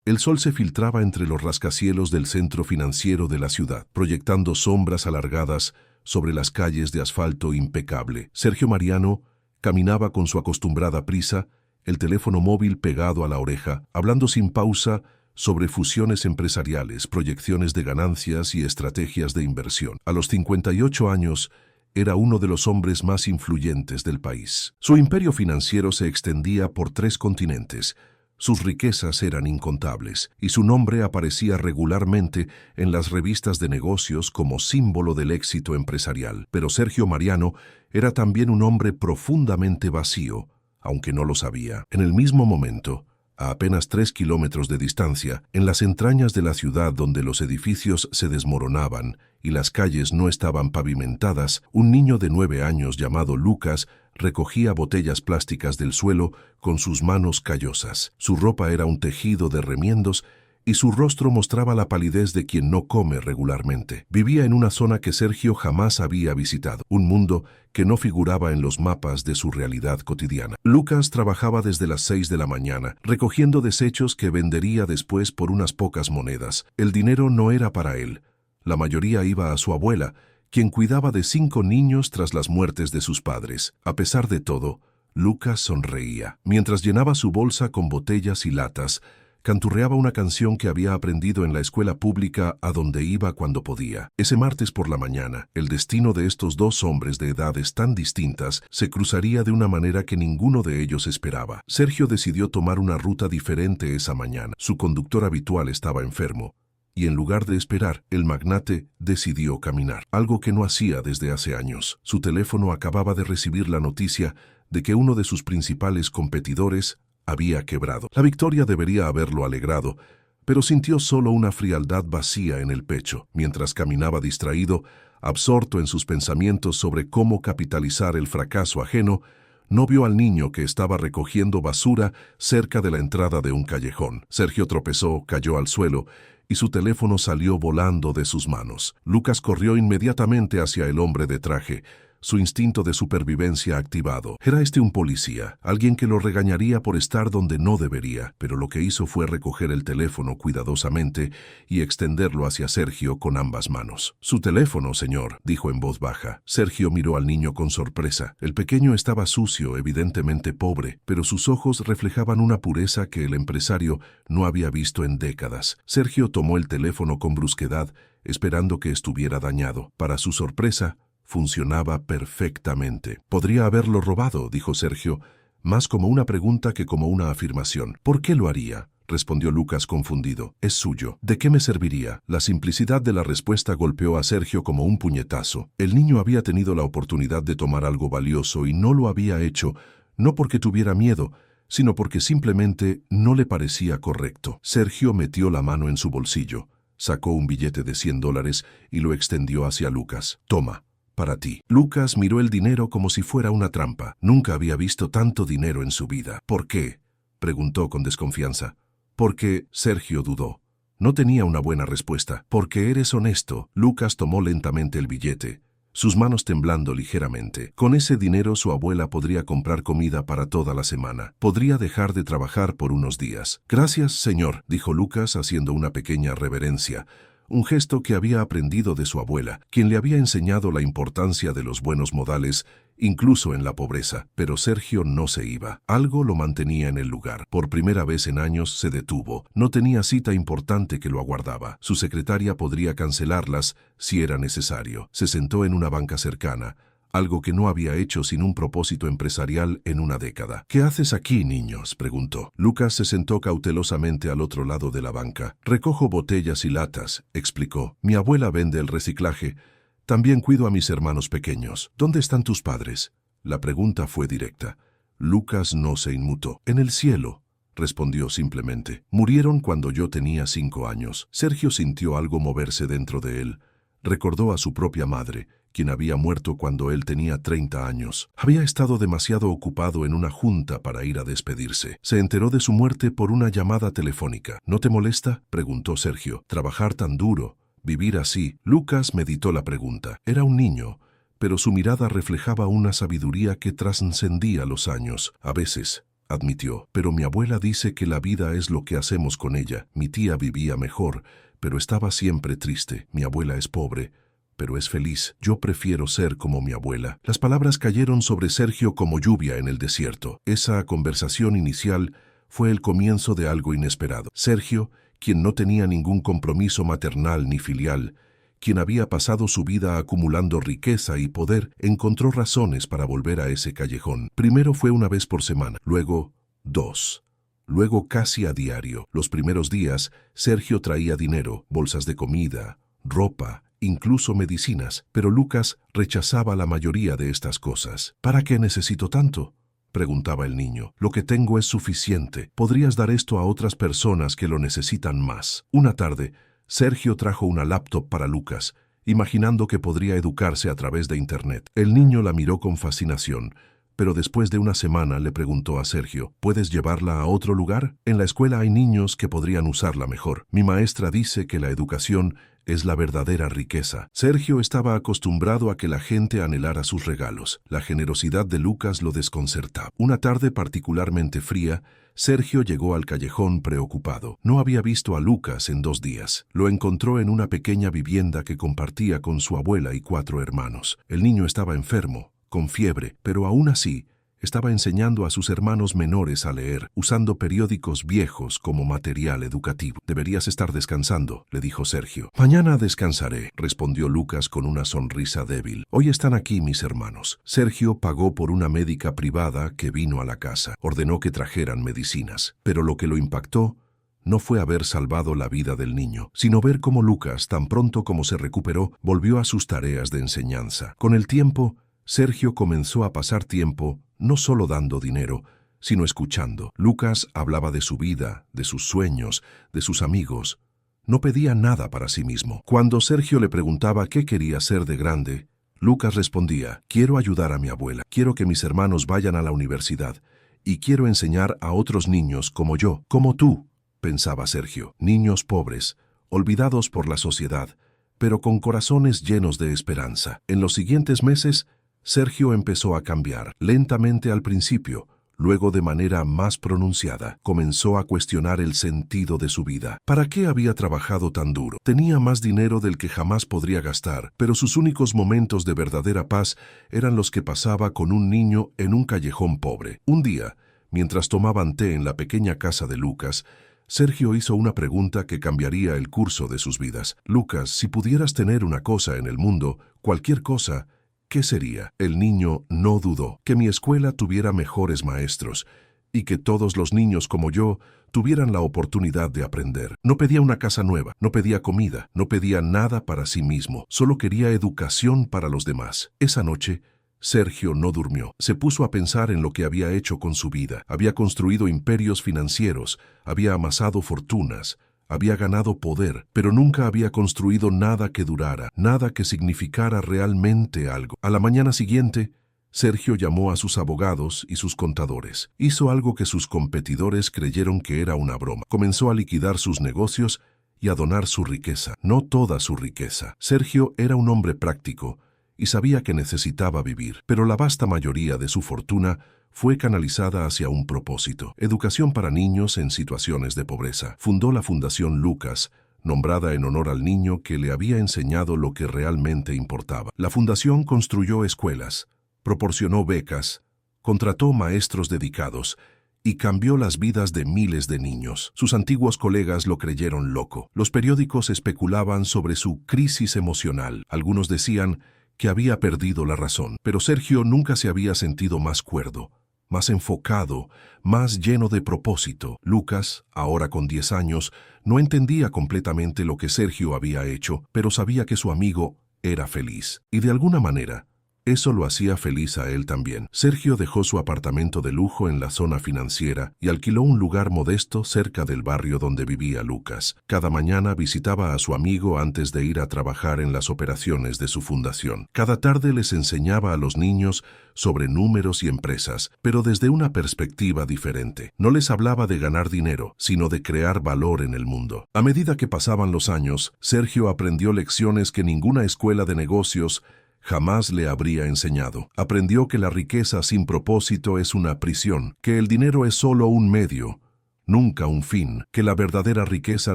El sol se filtraba entre los rascacielos del centro financiero de la ciudad, proyectando sombras alargadas sobre las calles de asfalto impecable. Sergio Mariano caminaba con su acostumbrada prisa, el teléfono móvil pegado a la oreja, hablando sin pausa sobre fusiones empresariales, proyecciones de ganancias y estrategias de inversión. A los 58 años, era uno de los hombres más influyentes del país. Su imperio financiero se extendía por 3 continentes. Sus riquezas eran incontables, y su nombre aparecía regularmente en las revistas de negocios como símbolo del éxito empresarial. Pero Sergio Mariano era también un hombre profundamente vacío, aunque no lo sabía. En el mismo momento, a apenas 3 kilómetros de distancia, en las entrañas de la ciudad donde los edificios se desmoronaban y las calles no estaban pavimentadas, un niño de 9 años llamado Lucas recogía botellas plásticas del suelo con sus manos callosas. Su ropa era un tejido de remiendos y su rostro mostraba la palidez de quien no come regularmente. Vivía en una zona que Sergio jamás había visitado, un mundo que no figuraba en los mapas de su realidad cotidiana. Lucas trabajaba desde las 6 de la mañana, recogiendo desechos que vendería después por unas pocas monedas. El dinero no era para él. La mayoría iba a su abuela, quien cuidaba de 5 niños tras las muertes de sus padres. A pesar de todo, Lucas sonreía. Mientras llenaba su bolsa con botellas y latas, canturreaba una canción que había aprendido en la escuela pública a donde iba cuando podía. Ese martes por la mañana, el destino de estos 2 hombres de edades tan distintas se cruzaría de una manera que ninguno de ellos esperaba. Sergio decidió tomar una ruta diferente esa mañana. Su conductor habitual estaba enfermo, y en lugar de esperar, el magnate decidió caminar, algo que no hacía desde hace años. Su teléfono acababa de recibir la noticia de que uno de sus principales competidores había quebrado. La victoria debería haberlo alegrado, pero sintió solo una frialdad vacía en el pecho. Mientras caminaba distraído, absorto en sus pensamientos sobre cómo capitalizar el fracaso ajeno, no vio al niño que estaba recogiendo basura cerca de la entrada de un callejón. Sergio tropezó, cayó al suelo, y su teléfono salió volando de sus manos. Lucas corrió inmediatamente hacia el hombre de traje, su instinto de supervivencia activado. Era un policía, alguien que lo regañaría por estar donde no debería, pero lo que hizo fue recoger el teléfono cuidadosamente y extenderlo hacia Sergio con ambas manos. «Su teléfono, señor», dijo en voz baja. Sergio miró al niño con sorpresa. El pequeño estaba sucio, evidentemente pobre, pero sus ojos reflejaban una pureza que el empresario no había visto en décadas. Sergio tomó el teléfono con brusquedad, esperando que estuviera dañado. Para su sorpresa, funcionaba perfectamente. «Podría haberlo robado», dijo Sergio, más como una pregunta que como una afirmación. «¿Por qué lo haría?», respondió Lucas confundido. «Es suyo. ¿De qué me serviría?». La simplicidad de la respuesta golpeó a Sergio como un puñetazo. El niño había tenido la oportunidad de tomar algo valioso y no lo había hecho, no porque tuviera miedo, sino porque simplemente no le parecía correcto. Sergio metió la mano en su bolsillo, sacó un billete de $100 y lo extendió hacia Lucas. «Toma. Para ti». Lucas miró el dinero como si fuera una trampa. Nunca había visto tanto dinero en su vida. «¿Por qué?», preguntó con desconfianza. «Porque», Sergio dudó. No tenía una buena respuesta. «Porque eres honesto». Lucas tomó lentamente el billete, sus manos temblando ligeramente. Con ese dinero su abuela podría comprar comida para toda la semana. Podría dejar de trabajar por unos días. «Gracias, señor», dijo Lucas haciendo una pequeña reverencia. Un gesto que había aprendido de su abuela, quien le había enseñado la importancia de los buenos modales, incluso en la pobreza. Pero Sergio no se iba. Algo lo mantenía en el lugar. Por primera vez en años se detuvo. No tenía cita importante que lo aguardaba. Su secretaria podría cancelarlas si era necesario. Se sentó en una banca cercana, algo que no había hecho sin un propósito empresarial en una década. «¿Qué haces aquí, niños?», preguntó. Lucas se sentó cautelosamente al otro lado de la banca. «Recojo botellas y latas», explicó. «Mi abuela vende el reciclaje. También cuido a mis hermanos pequeños». «¿Dónde están tus padres?». La pregunta fue directa. Lucas no se inmutó. «En el cielo», respondió simplemente. «Murieron cuando yo tenía 5 años». Sergio sintió algo moverse dentro de él. Recordó a su propia madre, quien había muerto cuando él tenía 30 años. Había estado demasiado ocupado en una junta para ir a despedirse. Se enteró de su muerte por una llamada telefónica. «¿No te molesta?», preguntó Sergio. «Trabajar tan duro, vivir así». Lucas meditó la pregunta. Era un niño, pero su mirada reflejaba una sabiduría que trascendía los años. A veces admitió. Pero mi abuela dice que la vida es lo que hacemos con ella. Mi tía vivía mejor, pero estaba siempre triste. Mi abuela es pobre, pero es feliz. Yo prefiero ser como mi abuela. Las palabras cayeron sobre Sergio como lluvia en el desierto. Esa conversación inicial fue el comienzo de algo inesperado. Sergio, quien no tenía ningún compromiso maternal ni filial, quien había pasado su vida acumulando riqueza y poder, encontró razones para volver a ese callejón. Primero fue una vez por semana, luego 2. Luego casi a diario. Los primeros días, Sergio traía dinero, bolsas de comida, ropa, incluso medicinas, pero Lucas rechazaba la mayoría de estas cosas. ¿Para qué necesito tanto?, preguntaba el niño. Lo que tengo es suficiente. Podrías dar esto a otras personas que lo necesitan más. Una tarde, Sergio trajo una laptop para Lucas, imaginando que podría educarse a través de Internet. El niño la miró con fascinación, pero después de una semana le preguntó a Sergio, ¿puedes llevarla a otro lugar? En la escuela hay niños que podrían usarla mejor. Mi maestra dice que la educación es la verdadera riqueza. Sergio estaba acostumbrado a que la gente anhelara sus regalos. La generosidad de Lucas lo desconcertaba. Una tarde particularmente fría, Sergio llegó al callejón preocupado. No había visto a Lucas en 2 días. Lo encontró en una pequeña vivienda que compartía con su abuela y 4 hermanos. El niño estaba enfermo, con fiebre, pero aún así estaba enseñando a sus hermanos menores a leer, usando periódicos viejos como material educativo. Deberías estar descansando, le dijo Sergio. Mañana descansaré, respondió Lucas con una sonrisa débil. Hoy están aquí mis hermanos. Sergio pagó por una médica privada que vino a la casa. Ordenó que trajeran medicinas. Pero lo que lo impactó no fue haber salvado la vida del niño, sino ver cómo Lucas, tan pronto como se recuperó, volvió a sus tareas de enseñanza. Con el tiempo, Sergio comenzó a pasar tiempo no solo dando dinero, sino escuchando. Lucas hablaba de su vida, de sus sueños, de sus amigos. No pedía nada para sí mismo. Cuando Sergio le preguntaba qué quería ser de grande, Lucas respondía, quiero ayudar a mi abuela, quiero que mis hermanos vayan a la universidad y quiero enseñar a otros niños como yo, como tú, pensaba Sergio. Niños pobres, olvidados por la sociedad, pero con corazones llenos de esperanza. En los siguientes meses, Sergio empezó a cambiar, lentamente al principio, luego de manera más pronunciada. Comenzó a cuestionar el sentido de su vida. ¿Para qué había trabajado tan duro? Tenía más dinero del que jamás podría gastar, pero sus únicos momentos de verdadera paz eran los que pasaba con un niño en un callejón pobre. Un día, mientras tomaban té en la pequeña casa de Lucas, Sergio hizo una pregunta que cambiaría el curso de sus vidas. Lucas, si pudieras tener una cosa en el mundo, cualquier cosa, ¿qué sería? El niño no dudó. Que mi escuela tuviera mejores maestros y que todos los niños como yo tuvieran la oportunidad de aprender. No pedía una casa nueva, no pedía comida, no pedía nada para sí mismo, solo quería educación para los demás. Esa noche, Sergio no durmió. Se puso a pensar en lo que había hecho con su vida. Había construido imperios financieros, había amasado fortunas, había ganado poder, pero nunca había construido nada que durara, nada que significara realmente algo. A la mañana siguiente, Sergio llamó a sus abogados y sus contadores. Hizo algo que sus competidores creyeron que era una broma. Comenzó a liquidar sus negocios y a donar su riqueza. No toda su riqueza. Sergio era un hombre práctico y sabía que necesitaba vivir, pero la vasta mayoría de su fortuna fue canalizada hacia un propósito: educación para niños en situaciones de pobreza. Fundó la Fundación Lucas, nombrada en honor al niño que le había enseñado lo que realmente importaba. La fundación construyó escuelas, proporcionó becas, contrató maestros dedicados y cambió las vidas de miles de niños. Sus antiguos colegas lo creyeron loco. Los periódicos especulaban sobre su crisis emocional. Algunos decían que había perdido la razón, pero Sergio nunca se había sentido más cuerdo, más enfocado, más lleno de propósito. Lucas, ahora con 10 años, no entendía completamente lo que Sergio había hecho, pero sabía que su amigo era feliz. Y de alguna manera, eso lo hacía feliz a él también. Sergio dejó su apartamento de lujo en la zona financiera y alquiló un lugar modesto cerca del barrio donde vivía Lucas. Cada mañana visitaba a su amigo antes de ir a trabajar en las operaciones de su fundación. Cada tarde les enseñaba a los niños sobre números y empresas, pero desde una perspectiva diferente. No les hablaba de ganar dinero, sino de crear valor en el mundo. A medida que pasaban los años, Sergio aprendió lecciones que ninguna escuela de negocios jamás le habría enseñado. Aprendió que la riqueza sin propósito es una prisión, que el dinero es solo un medio, nunca un fin, que la verdadera riqueza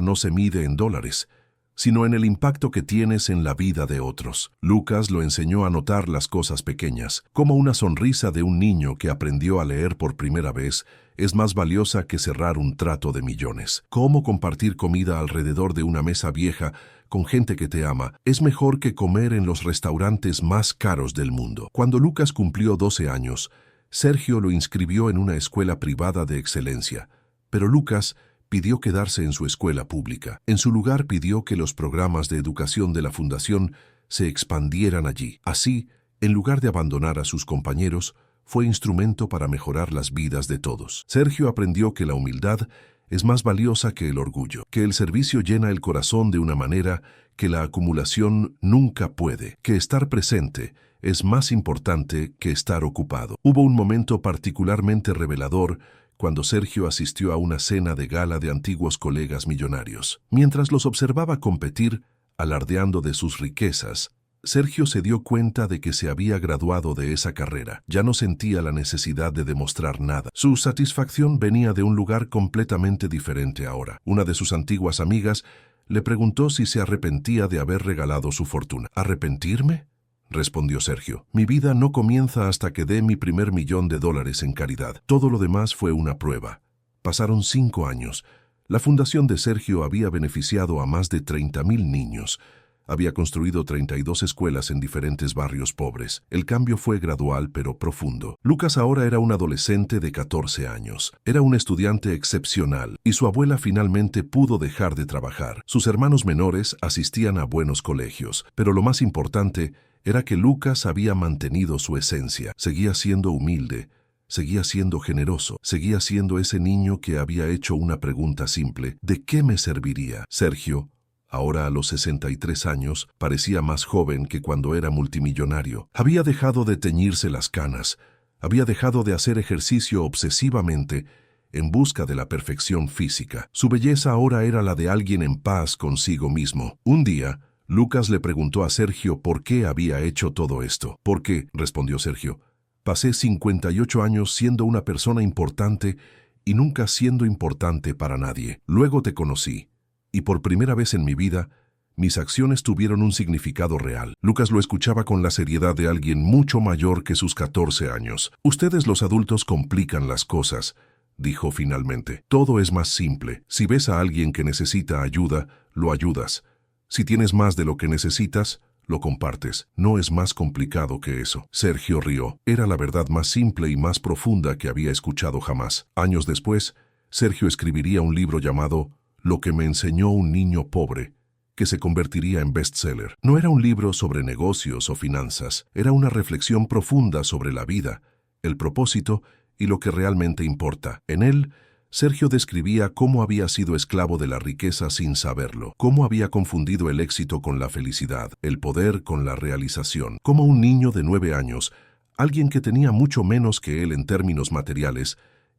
no se mide en dólares, sino en el impacto que tienes en la vida de otros. Lucas lo enseñó a notar las cosas pequeñas, como una sonrisa de un niño que aprendió a leer por primera vez es más valiosa que cerrar un trato de millones. Cómo compartir comida alrededor de una mesa vieja con gente que te ama es mejor que comer en los restaurantes más caros del mundo. Cuando Lucas cumplió 12 años, Sergio lo inscribió en una escuela privada de excelencia, pero Lucas pidió quedarse en su escuela pública. En su lugar pidió que los programas de educación de la fundación se expandieran allí. Así, en lugar de abandonar a sus compañeros, fue instrumento para mejorar las vidas de todos. Sergio aprendió que la humildad es más valiosa que el orgullo, que el servicio llena el corazón de una manera que la acumulación nunca puede, que estar presente es más importante que estar ocupado. Hubo un momento particularmente revelador cuando Sergio asistió a una cena de gala de antiguos colegas millonarios. Mientras los observaba competir, alardeando de sus riquezas, Sergio se dio cuenta de que se había graduado de esa carrera. Ya no sentía la necesidad de demostrar nada. Su satisfacción venía de un lugar completamente diferente ahora. Una de sus antiguas amigas le preguntó si se arrepentía de haber regalado su fortuna. ¿Arrepentirme?, respondió Sergio. Mi vida no comienza hasta que dé mi primer $1.000.000 en caridad. Todo lo demás fue una prueba. Pasaron 5 años. La fundación de Sergio había beneficiado a más de 30,000 niños. Había construido 32 escuelas en diferentes barrios pobres. El cambio fue gradual pero profundo. Lucas ahora era un adolescente de 14 años. Era un estudiante excepcional y su abuela finalmente pudo dejar de trabajar. Sus hermanos menores asistían a buenos colegios, pero lo más importante era que Lucas había mantenido su esencia. Seguía siendo humilde, seguía siendo generoso, seguía siendo ese niño que había hecho una pregunta simple: ¿de qué me serviría? Sergio, ahora a los 63 años, parecía más joven que cuando era multimillonario. Había dejado de teñirse las canas, había dejado de hacer ejercicio obsesivamente en busca de la perfección física. Su belleza ahora era la de alguien en paz consigo mismo. Un día, Lucas le preguntó a Sergio por qué había hecho todo esto. «¿Por qué?», respondió Sergio. «Pasé 58 años siendo una persona importante y nunca siendo importante para nadie. Luego te conocí, y por primera vez en mi vida, mis acciones tuvieron un significado real». Lucas lo escuchaba con la seriedad de alguien mucho mayor que sus 14 años. «Ustedes los adultos complican las cosas», dijo finalmente. «Todo es más simple. Si ves a alguien que necesita ayuda, lo ayudas. Si tienes más de lo que necesitas, lo compartes. No es más complicado que eso». Sergio rió. Era la verdad más simple y más profunda que había escuchado jamás. Años después, Sergio escribiría un libro llamado «Lo que me enseñó un niño pobre», que se convertiría en bestseller. No era un libro sobre negocios o finanzas, era una reflexión profunda sobre la vida, el propósito y lo que realmente importa. En él, Sergio describía cómo había sido esclavo de la riqueza sin saberlo, cómo había confundido el éxito con la felicidad, el poder con la realización, cómo un niño de 9 años, alguien que tenía mucho menos que él en términos materiales,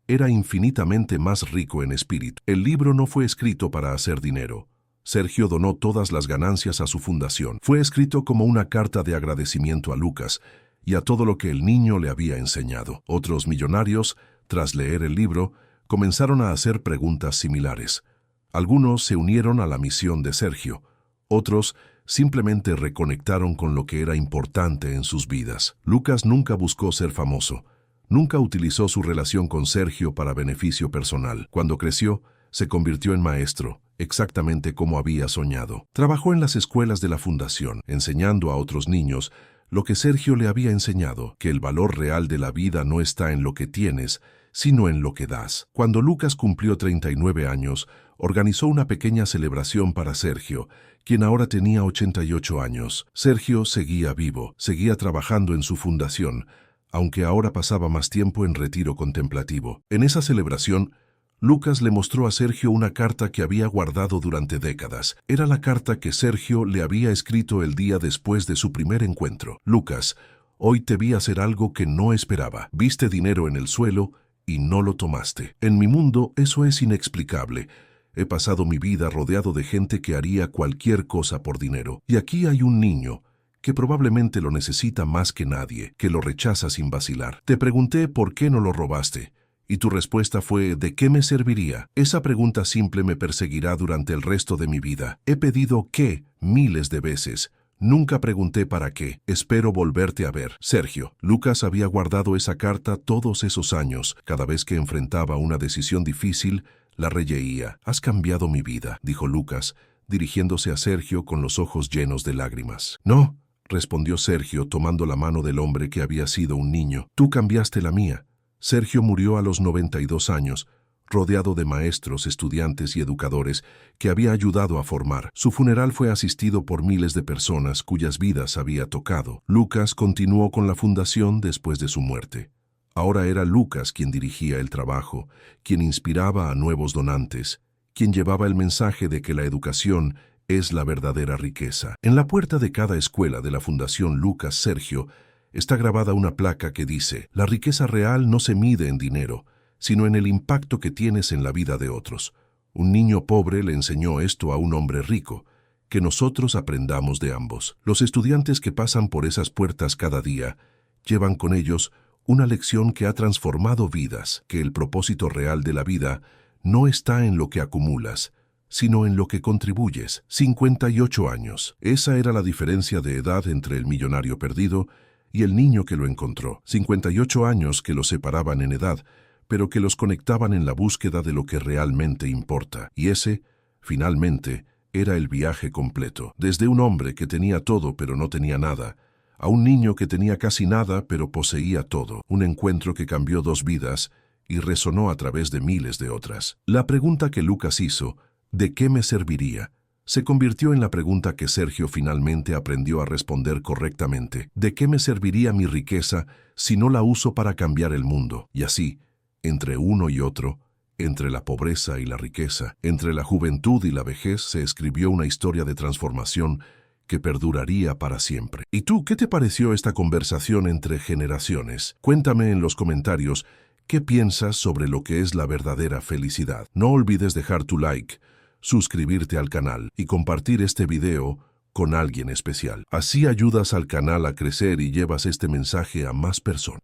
era infinitamente más rico en espíritu. El libro no fue escrito para hacer dinero. Sergio donó todas las ganancias a su fundación. Fue escrito como una carta de agradecimiento a Lucas y a todo lo que el niño le había enseñado. Otros millonarios, tras leer el libro, comenzaron a hacer preguntas similares. Algunos se unieron a la misión de Sergio, otros simplemente reconectaron con lo que era importante en sus vidas. Lucas nunca buscó ser famoso, nunca utilizó su relación con Sergio para beneficio personal. Cuando creció, se convirtió en maestro, exactamente como había soñado. Trabajó en las escuelas de la fundación, enseñando a otros niños lo que Sergio le había enseñado, que el valor real de la vida no está en lo que tienes, sino en lo que das. Cuando Lucas cumplió 39 años, organizó una pequeña celebración para Sergio, quien ahora tenía 88 años. Sergio seguía vivo, seguía trabajando en su fundación, aunque ahora pasaba más tiempo en retiro contemplativo. En esa celebración, Lucas le mostró a Sergio una carta que había guardado durante décadas. Era la carta que Sergio le había escrito el día después de su primer encuentro. «Lucas, hoy te vi hacer algo que no esperaba. Viste dinero en el suelo y no lo tomaste. En mi mundo eso es inexplicable. He pasado mi vida rodeado de gente que haría cualquier cosa por dinero. Y aquí hay un niño que probablemente lo necesita más que nadie, que lo rechaza sin vacilar. Te pregunté por qué no lo robaste, y tu respuesta fue ¿de qué me serviría? Esa pregunta simple me perseguirá durante el resto de mi vida. He pedido qué miles de veces. Nunca pregunté para qué. Espero volverte a ver. Sergio. Lucas había guardado esa carta todos esos años. Cada vez que enfrentaba una decisión difícil, la releía. Has cambiado mi vida, dijo Lucas, dirigiéndose a Sergio con los ojos llenos de lágrimas. No, respondió Sergio tomando la mano del hombre que había sido un niño. Tú cambiaste la mía. Sergio murió a los 92 años, rodeado de maestros, estudiantes y educadores que había ayudado a formar. Su funeral fue asistido por miles de personas cuyas vidas había tocado. Lucas continuó con la fundación después de su muerte. Ahora era Lucas quien dirigía el trabajo, quien inspiraba a nuevos donantes, quien llevaba el mensaje de que la educación es la verdadera riqueza. En la puerta de cada escuela de la Fundación Lucas Sergio está grabada una placa que dice: la riqueza real no se mide en dinero, sino en el impacto que tienes en la vida de otros. Un niño pobre le enseñó esto a un hombre rico. Que nosotros aprendamos de ambos. Los estudiantes que pasan por esas puertas cada día llevan con ellos una lección que ha transformado vidas, que el propósito real de la vida no está en lo que acumulas, sino en lo que contribuyes. 58 años. Esa era la diferencia de edad entre el millonario perdido y el niño que lo encontró. 58 años que los separaban en edad, pero que los conectaban en la búsqueda de lo que realmente importa. Y ese, finalmente, era el viaje completo. Desde un hombre que tenía todo pero no tenía nada, a un niño que tenía casi nada pero poseía todo. Un encuentro que cambió dos vidas y resonó a través de miles de otras. La pregunta que Lucas hizo, ¿de qué me serviría?, se convirtió en la pregunta que Sergio finalmente aprendió a responder correctamente. ¿De qué me serviría mi riqueza si no la uso para cambiar el mundo? Y así, entre uno y otro, entre la pobreza y la riqueza, entre la juventud y la vejez, se escribió una historia de transformación que perduraría para siempre. ¿Y tú, qué te pareció esta conversación entre generaciones? Cuéntame en los comentarios qué piensas sobre lo que es la verdadera felicidad. No olvides dejar tu like, suscribirte al canal y compartir este video con alguien especial. Así ayudas al canal a crecer y llevas este mensaje a más personas.